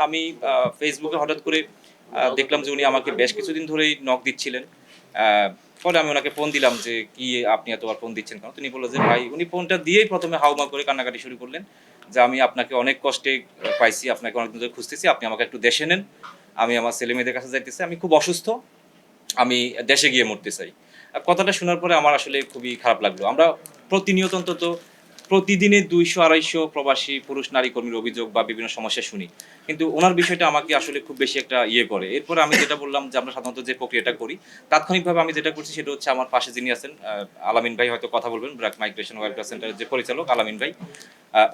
আমি ফেসবুকে হঠাৎ করে দেখলাম যে উনি আমাকে বেশ কিছুদিন ধরেই নক দিচ্ছিলেন। পরে আমি ওনাকে ফোন দিলাম যে, "কি আপনি এতবার ফোন দিচ্ছেন কেন?" তিনি বলল যে, "ভাই" উনি ফোনটা দিয়েই ১ম এ হাউমাউ করে কান্নাকাটি শুরু করলেন যে, "আমি আপনাকে অনেক কষ্টে পাইছি, আপনাকে অনেকদিন ধরে খুঁজতেছি। আপনি আমাকে একটু দেশে নেন। আমি আমার ছেলেমেয়েদের কাছে যাইতেছি। আমি খুব অসুস্থ। আমি দেশে গিয়ে মরতে চাই।" কথাটা শোনার পরে আমার আসলে খুবই খারাপ লাগলো। আমরা প্রতিনিয়ত অন্তত প্রতিদিনে ২০০-২৫০ প্রবাসী পুরুষ নারী কর্মীর অভিযোগ বা বিভিন্ন সমস্যা শুনি। কিন্তু উনার বিষয়টা আমাকে আসলে খুব বেশি একটা ইয়ে করে। এরপরে আমি যেটা বললাম যে আমরা সাধারণত যে প্রক্রিয়াটা করি, তাৎক্ষণিকভাবে আমি যেটা করছি সেটা হচ্ছে আমার পাশে যিনি আছেন আলামিন ভাই হয়তো কথা বলবেন, ব্র্যাক মাইগ্রেশন ওয়েলফেয়ার সেন্টারের যে পরিচালক আলামিন ভাই।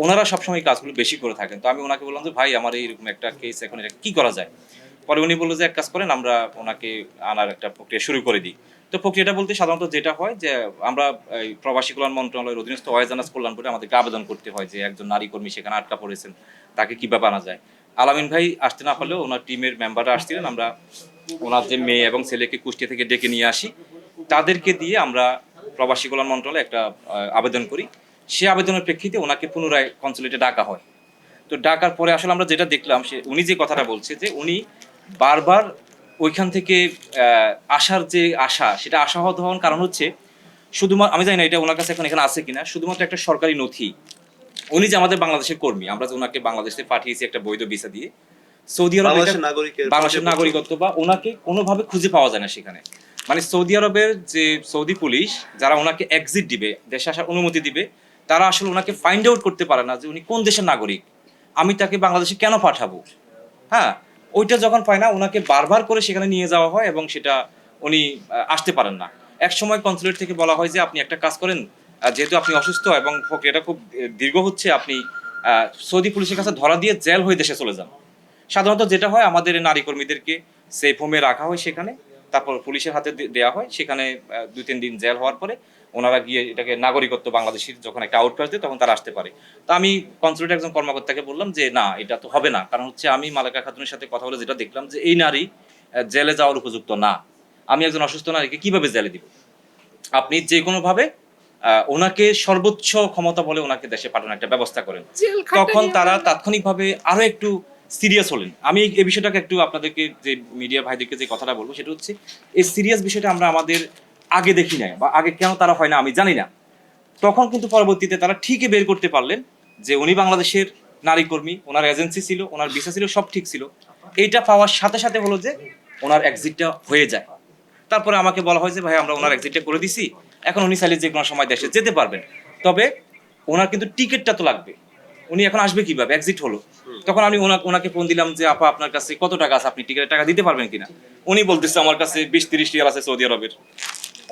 উনারা সবসময় এই কাজগুলো বেশি করে থাকেন। তো আমি উনাকে বললাম যে, "ভাই আমার এইরকম একটা কেস এখন এটা কি করা যায়?" পরে উনি বলল যে, "এক কাজ করেন আমরা ওনাকে আনার একটা প্রক্রিয়া শুরু করে দিই।" তো প্রক্রিয়াটা বলতে সাধারণত যেটা হয় যে আমরা এই প্রবাসী কল্যাণ মন্ত্রণালয়ের অধীনস্থ ওয়াইজ কল্যাণ বোর্ডে আমাদেরকে আবেদন করতে হয় যে একজন নারী কর্মী সেখানে আটকা পড়েছেন, তাকে কিভাবে আনা যায়। আলামিন ভাই আসতে না পারলেও ওনার টিমের মেম্বাররা আসছিলেন। আমরা ওনার যে মেয়ে এবং ছেলেকে কুষ্টিয়া থেকে ডেকে নিয়ে আসি। তাদেরকে দিয়ে আমরা প্রবাসী কল্যাণ মন্ত্রণালয়ে একটা আবেদন করি। সে আবেদনের প্রেক্ষিতে ওনাকে পুনরায় কনসুলেটে ডাকা হয়। তো ডাকার পরে আসলে আমরা যেটা দেখলাম উনি যে কথাটা বলছে যে উনি বারবার ওইখান থেকে আসার যে আশা সেটা আশাহত হওয়ার কারণ হচ্ছে আমি জানি না এটা ওনার কাছে এখন এখানে আছে কিনা, শুধুমাত্র একটা সরকারি নথি। উনি যে আমাদের বাংলাদেশের কর্মী, আমরা যে ওনাকে বাংলাদেশে পাঠিয়েছি একটা বৈধ ভিসা দিয়ে, সৌদি আরবে এটা বাংলাদেশের নাগরিকের বাংলাদেশের নাগরিকত্ব বা ওনাকে কোনোভাবে খুঁজে পাওয়া যায় না সেখানে। মানে সৌদি আরবের যে সৌদি পুলিশ যারা ওনাকে এক্সিট দিবে, দেশে আসার অনুমতি দিবে, তারা আসলে ওনাকে ফাইন্ড আউট করতে পারে না যে উনি কোন দেশের নাগরিক। আমি তাকে বাংলাদেশে কেন পাঠাবো? হ্যাঁ? ওইটা যখন পায় না উনাকে বারবার করে সেখানে নিয়ে যাওয়া হয় এবং সেটা উনি আসতে পারেন না। একসময় কনসুলেট থেকে বলা হয় যে, "আপনি একটা কাজ করেন, যেহেতু আপনি অসুস্থ এবং প্রক্রিয়াটা খুব দীর্ঘ হচ্ছে, আপনি আ সৌদি পুলিশের কাছে ধরা দিয়ে জেল হয়ে দেশে চলে যান।" সাধারণত যেটা হয় আমাদের নারী কর্মীদেরকে সেফ হোমে রাখা হয় সেখানে। তারপর পুলিশের হাতে দেয়া হয়। সেখানে ২-৩ দিন জেল হওয়ার পরে উনারা গিয়ে এটাকে নাগরিকত্ব বাংলাদেশীর যখন একটা আউটপাস দেয় তখন তারা আসতে পারে। তো আমি কনসুলেটের একজন কর্মকর্তাকে বললাম যে, "না, এটা তো হবে না।" কারণ হচ্ছে আমি মালেকা খাতুনের সাথে কথা বলে যেটা দেখলাম যে এই নারী জেলে যাওয়ার উপযুক্ত না। আমি একজন অসুস্থ নারীকে কিভাবে জেলে দিব? আপনি যেকোনোভাবে উনাকে সর্বোচ্চ ক্ষমতা বলে উনাকে দেশে পাঠানোর একটা ব্যবস্থা করেন। জেল তখন খাটানি তারা আমরা তাৎক্ষণিকভাবে আরো একটু সিরিয়াস হলেন। আমি এই বিষয়টাকে একটু আপনাদেরকে যে মিডিয়া ভাইদেরকে যে কথাটা বলব সেটা হচ্ছে, এই সিরিয়াস বিষয়টা আমরা আমাদের আগে দেখি নাই বা আগে কেন তারা হয় না আমি জানি না। তখন কিন্তু পরবর্তীতে তারা ঠিকই বের করতে পারলেন যে উনি বাংলাদেশের নারী কর্মী, উনার এজেন্সি ছিল, উনার ভিসা ছিল, সব ঠিক ছিল। এইটা পাওয়ার সাথে, সাথে হলো যে উনার এক্সিটটা হয়ে যায়। তারপরে আমাকে বলা হয় যে, "ভাই আমরা উনার এক্সিটটা করে দিছি। এখন উনি চাইলে যেকোনো সময় দেশে যেতে পারবেন। তবে উনার কিন্তু টিকেটটা তো লাগবে। উনি এখন আসবে কিভাবে? এক্সিট হলো।" তখন আমি উনাকে ফোন দিলাম যে, "আপা আপনার কাছে কত টাকা আছে? আপনি টিকেটের টাকা দিতে পারবেন কিনা?" উনি বলতেছে, "আমার কাছে ২০-৩০ রিয়াল আছে সৌদি আরবের।"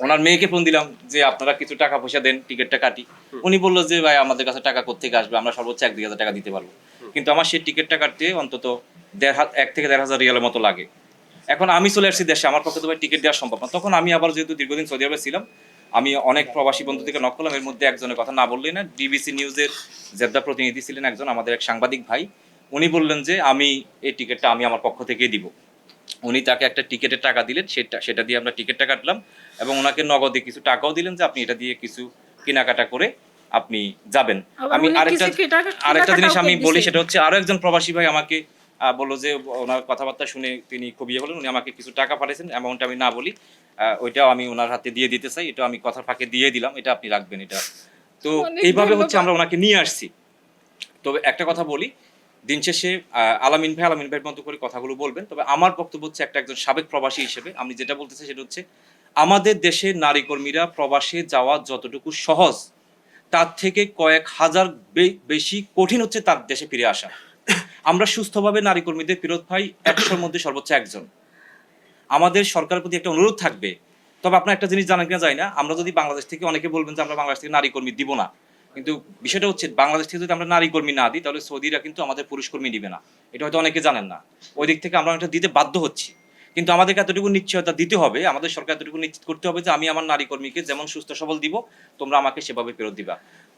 ওনার মেয়েকে ফোন দিলাম যে, "আপনারা কিছু টাকা পয়সা দেন, টিকেটটা কাটি।" উনি বলল যে, "ভাই আমাদের কাছে টাকা কোত্থেকে আসবে? আমরা সর্বোচ্চ ১-২ হাজার টাকা দিতে পারব।" কিন্তু আমার সেই টিকেটটা কাটতে অন্তত ১ থেকে ১,৫০০ রিয়ালের মতো লাগে। এখন আমি চলে আসছি দেশে, আমার পক্ষে তো ভাই টিকেট দেওয়া সম্ভব না। তখন আমি আবার যেহেতু দীর্ঘদিন সৌদি আরবে ছিলাম, আমি অনেক প্রবাসী বন্ধুদেরকে নক করলাম। এর মধ্যে একজনের কথা না বললেই না। ডিবিসি নিউজের জেদ্দা প্রতিনিধি ছিলেন একজন, আমাদের এক সাংবাদিক ভাই। উনি বললেন যে, "আমি এই টিকেটটা আমি আমার পক্ষ থেকেই দিব।" উনি তাকে একটা টিকেটের টাকা দিলেন, সেটা দিয়ে আমরা টিকেটটা কাটলাম এবং উনাকে নগদে কিছু টাকাও দিলেন যে, "আপনি এটা দিয়ে কিছু কেনাকাটা করে আপনি যাবেন।" আবার আমি উনি আরেকটা কিছু আরেকটা জিনিস কেনাকাটাও আমি করে বলি দিছে। সেটা হচ্ছে আরো একজন প্রবাসী ভাই আমাকে বলল যে ওনার কথাবার্তা শুনে তিনি খুব ইয়ে হলেন। উনি আমাকে কিছু টাকা পাঠাইছেন, অ্যামাউন্ট আমি না বলি। ওইটাও আমি উনার হাতে দিয়ে দিতে চাই। এটাও আমি কথার ফাঁকে দিয়ে দিলাম। এটা আপনি রাখবেন এটা। তো অনেক এইভাবে হচ্ছে ধন্যবাদ। আমরা উনাকে নিয়ে আসছি। তবে একটা কথা বলি, দিন শেষে আলামিন ভাইয়ের মতো করে কথাগুলো বলবেন। তবে আমার বক্তব্য হচ্ছে একজন সাবেক প্রবাসী হিসেবে আমি যেটা বলতে চাই সেটা হচ্ছে, আমাদের দেশের নারী কর্মীরা প্রবাসে যাওয়া যতটুকু সহজ, তার থেকে কয়েক হাজার বেশি কঠিন হচ্ছে তার দেশে ফিরে আসা। আমরা সুস্থভাবে নারী কর্মীদের ফেরত পাই ১০০ র মধ্যে সর্বোচ্চ ১ জন। আমাদের সরকারের প্রতি একটা অনুরোধ থাকবে। তবে আপনারা একটা জিনিস জানেন কিনা জানি না। আমরা যদি বাংলাদেশ থেকে অনেকে বলবেন যে আমরা বাংলাদেশ থেকে নারী কর্মী দিব না। কিন্তু বিষয়টা হচ্ছে বাংলাদেশ থেকে যদি আমরা নারী কর্মী না দিই তাহলে সৌদিরা কিন্তু আমাদের পুরুষ কর্মী নিবে না। এটা হয়তো অনেকে জানেন না। ওই দিক থেকে আমরা অনেকটা দিতে বাধ্য হচ্ছি। কিন্তু আমাদেরকে এতটুকু নিশ্চয়তা দিতে হবে, আমাদের সরকার এতটুকু নিশ্চিত করতে হবে যে আমি আমার নারী কর্মীকে যেমন সুস্থ সবল দিব, তোমরা আমাকে সেভাবে ফেরত দিবা।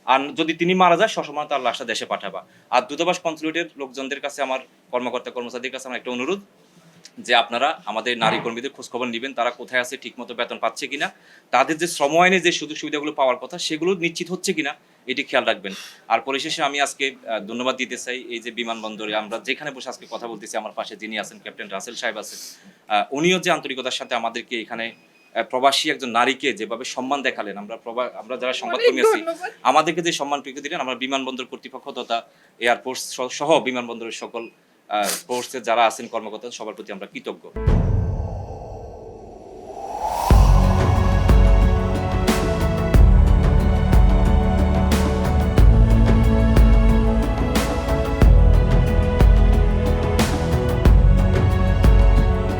আর যদি তিনি মারা যায় সসময় তার লাশটা দেশে পাঠাবা। আর দূতাবাস কনসুলেটের লোকজনদের কাছে আমার কর্মচারীদের কাছে আমার একটা অনুরোধ যে আপনারা আমাদের নারী কর্মীদের খোঁজখবর নিবেন, তারা কোথায় আছে, ঠিকমতো বেতন পাচ্ছে কিনা, তাদের যে শ্রম আইনে যে সুযোগ সুবিধাগুলো পাওয়ার কথা সেগুলো নিশ্চিত হচ্ছে কিনা এটি খেয়াল রাখবেন। আর পরিশেষে আমি আজকে ধন্যবাদ দিতে চাই এই যে বিমানবন্দরে আমরা যেখানে বসে আজকে কথা বলতেছি, আমার পাশে যিনি আছেন ক্যাপ্টেন রাসেল সাহেব আছেন, উনিও যে আন্তরিকতার সাথে আমাদেরকে এখানে প্রবাসী একজন নারীকে যেভাবে সম্মান দেখালেন, আমরা যারা অনেক সংবাদকর্মী আছি ধন্যবাদ। আমাদেরকে যে সম্মান প্রীতি দিলেন, আমরা বিমানবন্দর কর্তৃপক্ষ তথা এয়ারফোর্স সহ বিমানবন্দরের সকল ফোর্সে যারা আছেন কর্মকর্তা সবার প্রতি আমরা কৃতজ্ঞ।